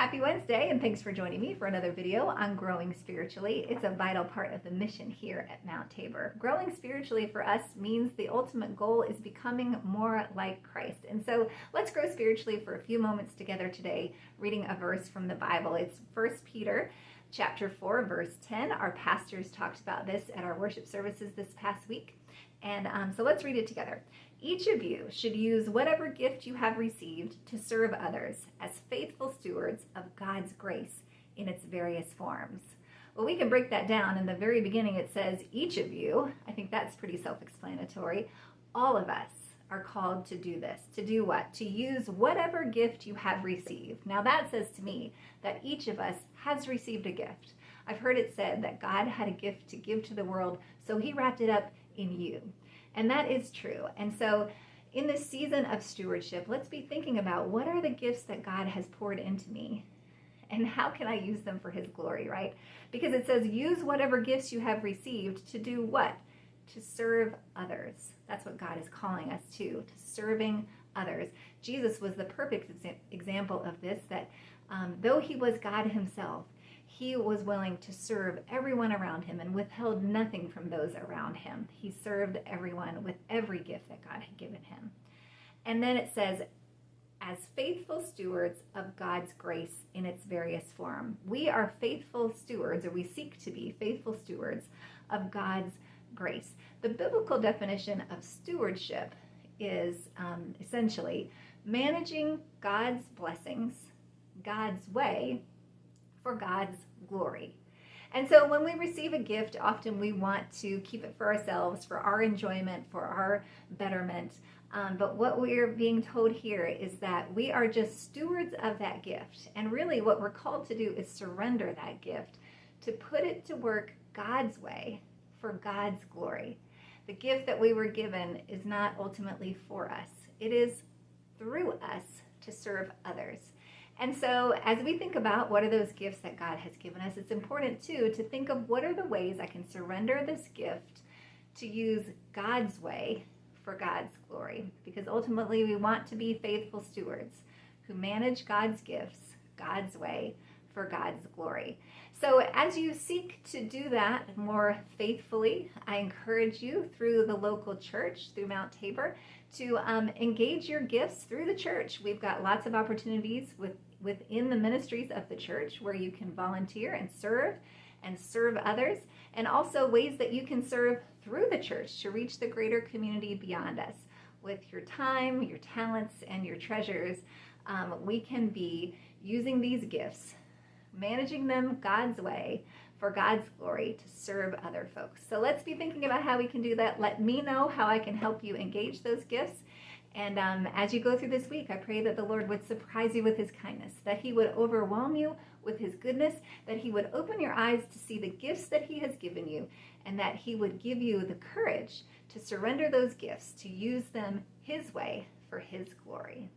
Happy Wednesday, and thanks for joining me for another video on growing spiritually. It's a vital part of the mission here at Mount Tabor. Growing spiritually for us means the ultimate goal is becoming more like Christ. And so let's grow spiritually for a few moments together today, reading a verse from the Bible. It's 1 Peter chapter 4, verse 10. Our pastors talked about this at our worship services this past week. And so let's read it together. Each of you should use whatever gift you have received to serve others as faithful stewards of God's grace in its various forms. Well, we can break that down. In the very beginning, it says, each of you. I think that's pretty self-explanatory. All of us are called to do this. To do what? To use whatever gift you have received. Now that says to me that each of us has received a gift. I've heard it said that God had a gift to give to the world, so he wrapped it up in you. And that is true. And so in this season of stewardship, let's be thinking about what are the gifts that God has poured into me and how can I use them for his glory, right? Because it says use whatever gifts you have received to do what? To serve others. That's what God is calling us to serving others. Jesus was the perfect example of this, that though he was God himself, he was willing to serve everyone around him and withheld nothing from those around him. He served everyone with every gift that God had given him. And then it says, as faithful stewards of God's grace in its various form. We are faithful stewards, or we seek to be faithful stewards of God's grace. The biblical definition of stewardship is essentially managing God's blessings, God's way, for God's glory. And so when we receive a gift, often we want to keep it for ourselves, for our enjoyment, for our betterment. But what we're being told here is that we are just stewards of that gift. And really what we're called to do is surrender that gift, to put it to work God's way for God's glory. The gift that we were given is not ultimately for us. It is through us to serve others. And so as we think about what are those gifts that God has given us, it's important too to think of what are the ways I can surrender this gift to use God's way for God's glory. Because ultimately we want to be faithful stewards who manage God's gifts, God's way for God's glory. So as you seek to do that more faithfully, I encourage you through the local church, through Mount Tabor, to engage your gifts through the church. We've got lots of opportunities within the ministries of the church where you can volunteer and serve others, and also ways that you can serve through the church to reach the greater community beyond us. With your time, your talents, and your treasures, we can be using these gifts, managing them God's way for God's glory to serve other folks. So let's be thinking about how we can do that. Let me know how I can help you engage those gifts. And as you go through this week, I pray that the Lord would surprise you with his kindness, that he would overwhelm you with his goodness, that he would open your eyes to see the gifts that he has given you, and that he would give you the courage to surrender those gifts, to use them his way for his glory.